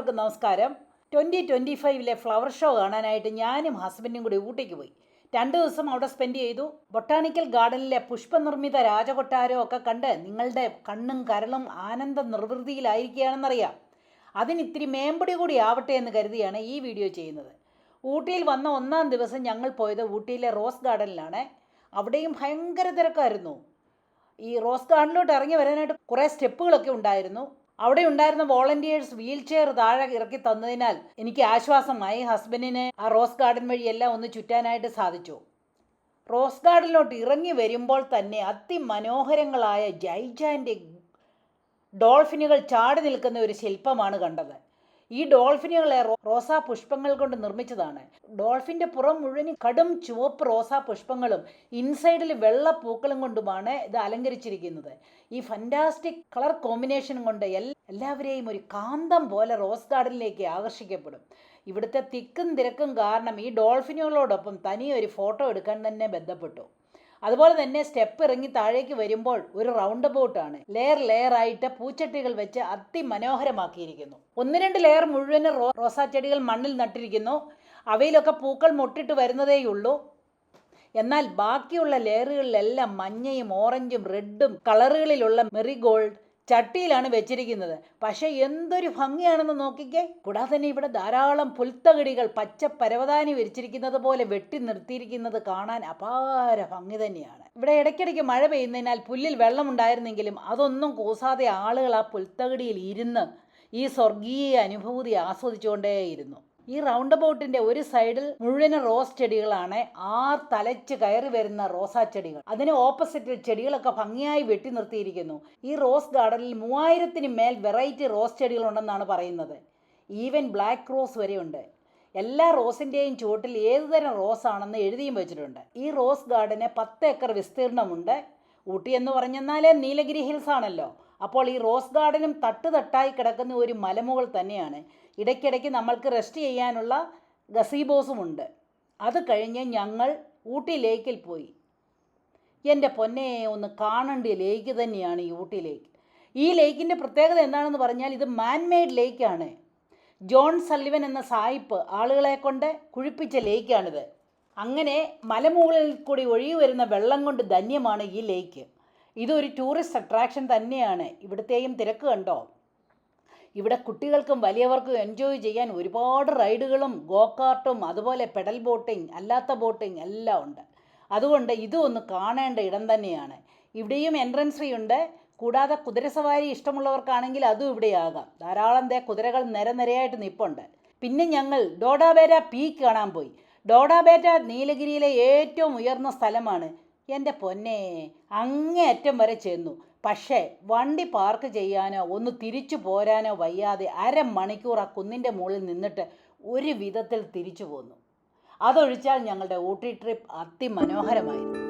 എല്ലാവർക്കും നമസ്കാരം. 2025 flower show കാണാനായിട്ട് ഞാനും ഹസ്ബൻഡും കൂടി ഊട്ടിക്ക് പോയി. 2 ദിവസം അവിടെ സ്പെൻഡ് ചെയ്തു. ബൊട്ടാണിക്കൽ ഗാർഡനിലെ പുഷ്പനിർമ്മിത രാജകൊട്ടാരം ഒക്കെ കണ്ട് നിങ്ങളുടെ കണ്ണും കരളും ആനന്ദ നിർവൃതിയിലായിരിക്കുകയാണെന്നറിയാം. അതിനിത്തിരി മേമ്പടി കൂടി ആവട്ടെ എന്ന് കരുതിയാണ് ഈ വീഡിയോ ചെയ്യുന്നത്. ഊട്ടിയിൽ വന്ന 1-ാം ദിവസം ഞങ്ങൾ പോയത് ഊട്ടിയിലെ റോസ് ഗാർഡനിലാണ്. അവിടെയും ഭയങ്കര തിരക്കായിരുന്നു. ഈ റോസ് ഗാർഡനിലോട്ട് ഇറങ്ങി വരാനായിട്ട് കുറേ സ്റ്റെപ്പുകളൊക്കെ ഉണ്ടായിരുന്നു. അവിടെ ഉണ്ടായിരുന്ന വോളണ്ടിയേഴ്സ് വീൽ ചെയർ താഴെ ഇറക്കി തന്നതിനാൽ എനിക്ക് ആശ്വാസമായി. ഹസ്ബൻഡിന് ആ റോസ് ഗാർഡൻ വഴിയെല്ലാം ഒന്ന് ചുറ്റാനായിട്ട് സാധിച്ചു. റോസ് ഗാർഡനിലോട്ട് ഇറങ്ങി വരുമ്പോൾ തന്നെ അതിമനോഹരങ്ങളായ ജൈജാൻറ്റിക് ഡോൾഫിനുകൾ ചാടി നിൽക്കുന്ന ഒരു ശില്പമാണ് കണ്ടത്. ഈ ഡോൾഫിനുകളെ റോസാ പുഷ്പങ്ങൾ കൊണ്ട് നിർമ്മിച്ചതാണ്. ഡോൾഫിൻ്റെ പുറം മുഴുവൻ കടും ചുവപ്പ് റോസാ പുഷ്പങ്ങളും ഇൻസൈഡിൽ വെള്ള പൂക്കളും കൊണ്ടുമാണ് ഇത് അലങ്കരിച്ചിരിക്കുന്നത്. ഈ ഫാന്റാസ്റ്റിക് കളർ കോമ്പിനേഷൻ കൊണ്ട് എല്ലാവരെയും ഒരു കാന്തം പോലെ റോസ് ഗാർഡനിലേക്ക് ആകർഷിക്കപ്പെടും. ഇവിടുത്തെ തിക്കും തിരക്കും കാരണം ഈ ഡോൾഫിനുകളോടൊപ്പം തനിയൊരു ഫോട്ടോ എടുക്കാൻ തന്നെ ബന്ധപ്പെട്ടു. അതുപോലെ തന്നെ സ്റ്റെപ്പ് ഇറങ്ങി താഴേക്ക് വരുമ്പോൾ ഒരു റൗണ്ട് ബോട്ടാണ്. ലെയർ ആയിട്ട് പൂച്ചട്ടികൾ വെച്ച് അതിമനോഹരമാക്കിയിരിക്കുന്നു. 1-2 ലെയർ മുഴുവൻ റോസാ ചെടികൾ മണ്ണിൽ നട്ടിരിക്കുന്നു. അവയിലൊക്കെ പൂക്കൾ മൊട്ടിട്ട് വരുന്നതേയുള്ളൂ. എന്നാൽ ബാക്കിയുള്ള ലെയറുകളിലെല്ലാം മഞ്ഞയും ഓറഞ്ചും റെഡും കളറുകളിലുള്ള മെറിഗോൾഡ് ചട്ടിയിലാണ് വെച്ചിരിക്കുന്നത്. പക്ഷേ എന്തൊരു ഭംഗിയാണെന്ന് നോക്കിക്കേ. കൂടാതെ തന്നെ ഇവിടെ ധാരാളം പുൽത്തകിടികൾ പച്ച പരവതാനി വിരിച്ചിരിക്കുന്നത് പോലെ വെട്ടി നിർത്തിയിരിക്കുന്നത് കാണാൻ അപാര ഭംഗി തന്നെയാണ്. ഇവിടെ ഇടയ്ക്കിടയ്ക്ക് മഴ പെയ്യുന്നതിനാൽ പുല്ലിൽ വെള്ളമുണ്ടായിരുന്നെങ്കിലും അതൊന്നും കൂസാതെ ആളുകൾ ആ പുൽത്തകിടിയിൽ ഇരുന്ന് ഈ സ്വർഗീയ അനുഭൂതി ആസ്വദിച്ചുകൊണ്ടേയിരുന്നു. ഈ റൗണ്ട് ബോട്ടിൻ്റെ ഒരു സൈഡിൽ മുഴുവൻ റോസ് ചെടികളാണ്. തലച്ച് കയറി വരുന്ന റോസാ ചെടികൾ. അതിന് ഓപ്പോസിറ്റിൽ ചെടികളൊക്കെ ഭംഗിയായി വെട്ടി നിർത്തിയിരിക്കുന്നു. ഈ റോസ് ഗാർഡനിൽ 3000-ന് മേൽ വെറൈറ്റി റോസ് ചെടികളുണ്ടെന്നാണ് പറയുന്നത്. ഈവൻ ബ്ലാക്ക് റോസ് വരെയുണ്ട്. എല്ലാ റോസിൻ്റെയും ചുവട്ടിൽ ഏതുതരം റോസ് ആണെന്ന് എഴുതിയും വെച്ചിട്ടുണ്ട്. ഈ റോസ് ഗാർഡന് 10 ഏക്കർ വിസ്തീർണമുണ്ട്. ഊട്ടി എന്ന് പറഞ്ഞെന്നാലേ നീലഗിരി ഹിൽസ് ആണല്ലോ. അപ്പോൾ ഈ റോസ് ഗാർഡനും തട്ടായി കിടക്കുന്ന ഒരു മലമുകൾ തന്നെയാണ്. ഇടയ്ക്കിടയ്ക്ക് നമ്മൾക്ക് റെസ്റ്റ് ചെയ്യാനുള്ള ഗസീബോസുമുണ്ട്. അത് കഴിഞ്ഞ് ഞങ്ങൾ ഊട്ടി ലേക്കിൽ പോയി. എൻ്റെ പൊന്നെ, ഒന്ന് കാണേണ്ട ലേക്ക് തന്നെയാണ് ഈ ഊട്ടി ലേക്ക്. ഈ ലേക്കിൻ്റെ പ്രത്യേകത എന്താണെന്ന് പറഞ്ഞാൽ ഇത് മാൻമെയ്ഡ് ലേക്കാണ്. ജോൺ സള്ളിവൻ എന്ന സായിപ്പ് ആളുകളെ കൊണ്ട് കുഴിപ്പിച്ച ലേക്കാണിത്. അങ്ങനെ മലമുകളിൽ കൂടി ഒഴുകി വരുന്ന വെള്ളം കൊണ്ട് ധന്യമാണ് ഈ ലേക്ക്. ഇതൊരു ടൂറിസ്റ്റ് അട്രാക്ഷൻ തന്നെയാണ്. ഇവിടുത്തെയും തിരക്ക് കണ്ടോ. ഇവിടെ കുട്ടികൾക്കും വലിയവർക്കും എൻജോയ് ചെയ്യാൻ ഒരുപാട് റൈഡുകളും ഗോകാർട്ടും അതുപോലെ പെഡൽ ബോട്ടിംഗ്, അല്ലാത്ത ബോട്ടിംഗ് എല്ലാം ഉണ്ട്. അതുകൊണ്ട് ഇതും ഒന്ന് കാണേണ്ട ഇടം തന്നെയാണ്. ഇവിടെയും എൻട്രൻസ് ഫീ ഉണ്ട്. കൂടാതെ കുതിരസവാരി ഇഷ്ടമുള്ളവർക്കാണെങ്കിൽ അതും ഇവിടെയാകാം. ധാരാളം കുതിരകൾ നിരയായിട്ട് നിൽപ്പുണ്ട്. പിന്നെ ഞങ്ങൾ ഡോഡാബേര പീക്ക് കാണാൻ പോയി. ഡോഡാബേര നീലഗിരിയിലെ ഏറ്റവും ഉയർന്ന സ്ഥലമാണ്. എൻ്റെ പൊന്നെ, അങ്ങേയറ്റം വരെ ചെന്നു. പക്ഷേ വണ്ടി പാർക്ക് ചെയ്യാനോ ഒന്ന് തിരിച്ചു പോരാനോ വയ്യാതെ അരമണിക്കൂർ ആ കുന്നിൻ്റെ മുകളിൽ നിന്നിട്ട് ഒരു വിധത്തിൽ തിരിച്ചു പോന്നു. അതൊഴിച്ചാൽ ഞങ്ങളുടെ ഊട്ടി ട്രിപ്പ് അതിമനോഹരമായിരുന്നു.